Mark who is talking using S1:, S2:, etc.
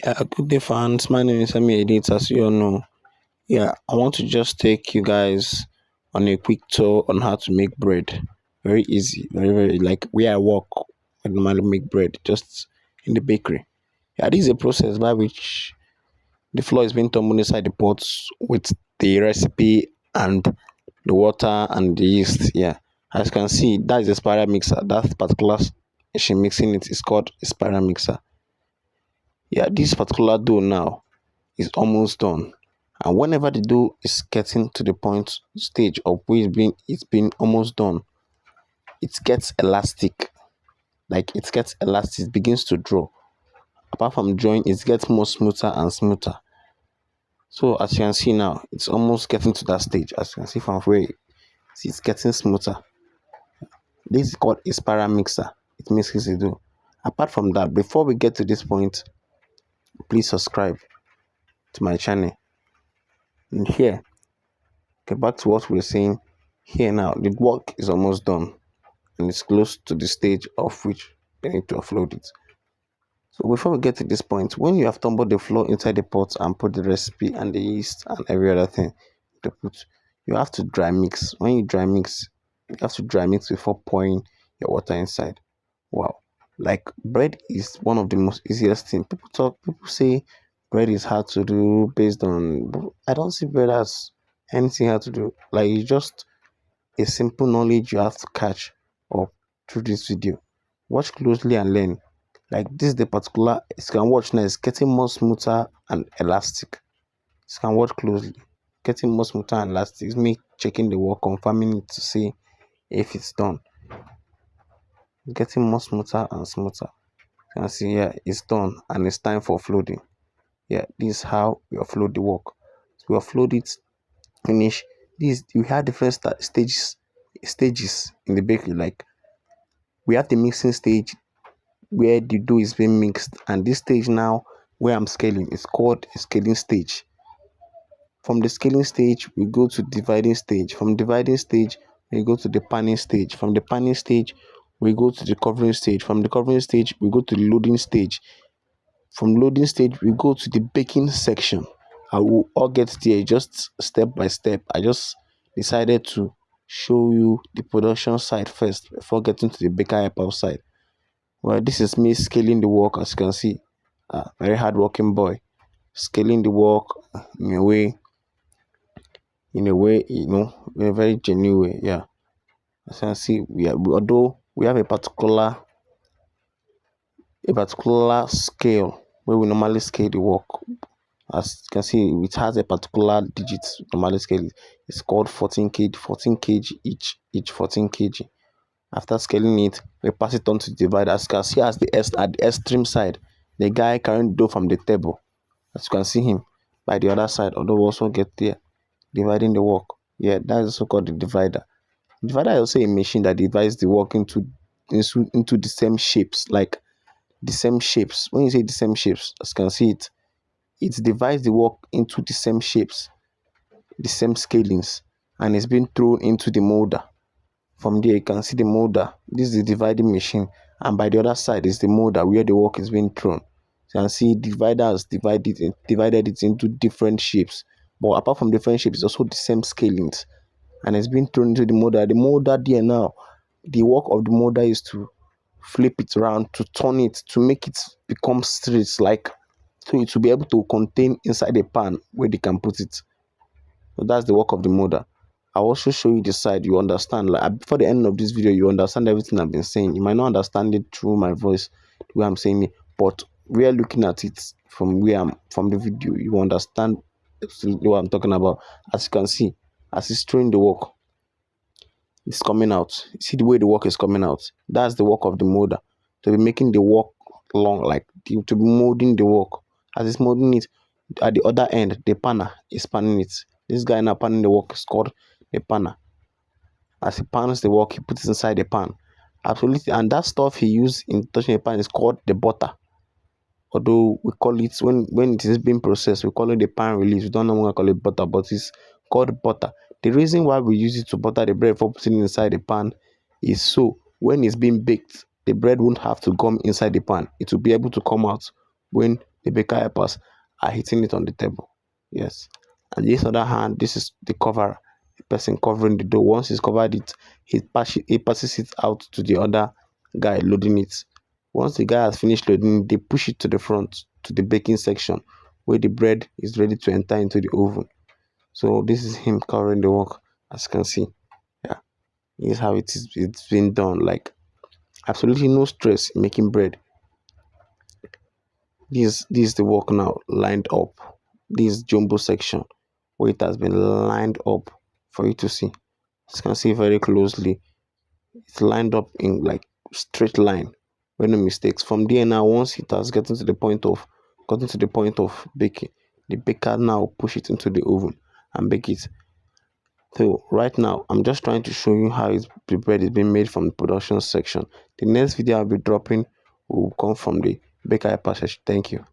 S1: Yeah, good day, fans. My name is Ami Edit. As you all know, I want to just take you guys on a quick tour on how to make bread. Very easy, very like where I work. I normally make bread just in the bakery. Yeah, this is a process by which the flour is being tumbled inside the pots with the recipe and the water and the yeast. Yeah, as you can see, that is a spiral mixer. That particular machine mixing it is called a spiral mixer. Yeah, this particular dough now is almost done. And whenever the dough is getting to the point stage of where it's been almost done, it gets elastic. Like it gets elastic, it begins to draw. Apart from drawing, it gets more smoother and smoother. So as you can see now, it's almost getting to that stage. As you can see from where it's getting smoother. This is called a spiral mixer. It mixes the dough. Apart from that, before we get to this point, please subscribe to my channel. And here, get back to what we're saying. Here now, the work is almost done and it's close to the stage of which you need to offload it. So before we get to this point, when you have tumbled the flour inside the pot and put the recipe and the yeast and every other thing to put, you have to dry mix. When you dry mix, you have to dry mix before pouring your water inside. Wow. Like bread is one of the most easiest thing. People say bread is hard to do based on, but I don't see bread as anything hard to do. Like it's just a simple knowledge you have to catch up through this video. Watch closely and learn. Like this is the particular, you can watch now, it's getting more smoother and elastic. You can watch closely. Getting more smoother and elastic. It's me checking the work, confirming it to see if it's done. Getting more smoother and smoother. You can see here it's done and it's time for flooding. Yeah, this is how we offload the work. So we offload it, finish. This we have different stages in the bakery. Like we have the mixing stage where the dough is being mixed, and this stage now where I'm scaling is called a scaling stage. From the scaling stage, we go to dividing stage. From dividing stage, we go to the panning stage. From the panning stage, we go to the covering stage. From the covering stage, we go to the loading stage. From loading stage, we go to the baking section. I will all get there just step by step. I just decided to show you the production side first before getting to the baker helper side. Well, this is me scaling the work, as you can see. Very hardworking boy. Scaling the work in a way, in a very genuine way. Yeah. As you can see, although we have a particular scale where we normally scale the work. As you can see, it has a particular digit normally scale. It's called 14 kg, 14 kg each 14 kg. After scaling it, we pass it on to the divider. As you can see, at the extreme side, the guy carrying the dough from the table. As you can see him by the other side, although we also get there dividing the work. Yeah, that is also called the divider. Divider is also a machine that divides the work into the same shapes, like the same shapes. When you say the same shapes, as you can see it divides the work into the same shapes, the same scalings, and it's being thrown into the molder. From there, you can see the molder. This is the dividing machine, and by the other side is the molder where the work is being thrown. So you can see divider has divided it into different shapes. But apart from different shapes, it's also the same scalings, and it's being thrown into the molder. The molder there now, the work of the molder is to flip it around, to turn it, to make it become straight, like so it will be able to contain inside the pan where they can put it. So that's the work of the molder. I'll also show you the side you understand. Like before the end of this video, you understand everything I've been saying. You might not understand it through my voice, the way I'm saying it, but we are looking at it from from the video. You understand what I'm talking about. As you can see, as it's throwing the work, it's coming out. You see the way the work is coming out. That's the work of the molder. To be making the work long, like to be molding the work. As it's molding it, at the other end, the panner is panning it. This guy now panning the work is called the panner. As he pans the work, he puts it inside the pan. Absolutely, and that stuff he used in touching the pan is called the butter. Although we call it when it is being processed, we call it the pan release. We don't no longer call it butter, but it's called butter. The reason why we use it to butter the bread for putting it inside the pan is so when it's being baked, the bread won't have to come inside the pan. It will be able to come out when The baker helpers are hitting it on the table. Yes. And this other hand, this is the cover, the person covering the dough. Once he's covered it, he passes it out to the other guy loading it. Once the guy has finished loading, they push it to the front to the baking section where the bread is ready to enter into the oven. So this is him covering the work, as you can see. Yeah, this is how it's been done. Like absolutely no stress in making bread. This is the work now lined up. This jumbo section where it has been lined up for you to see. As you can see very closely, it's lined up in like straight line with no mistakes. From there now, once it has gotten to the point of baking, the baker now push it into the oven and bake it. So right now, I'm just trying to show you how the bread is being made from the production section. The next video I'll be dropping will come from the baker passage. Thank you.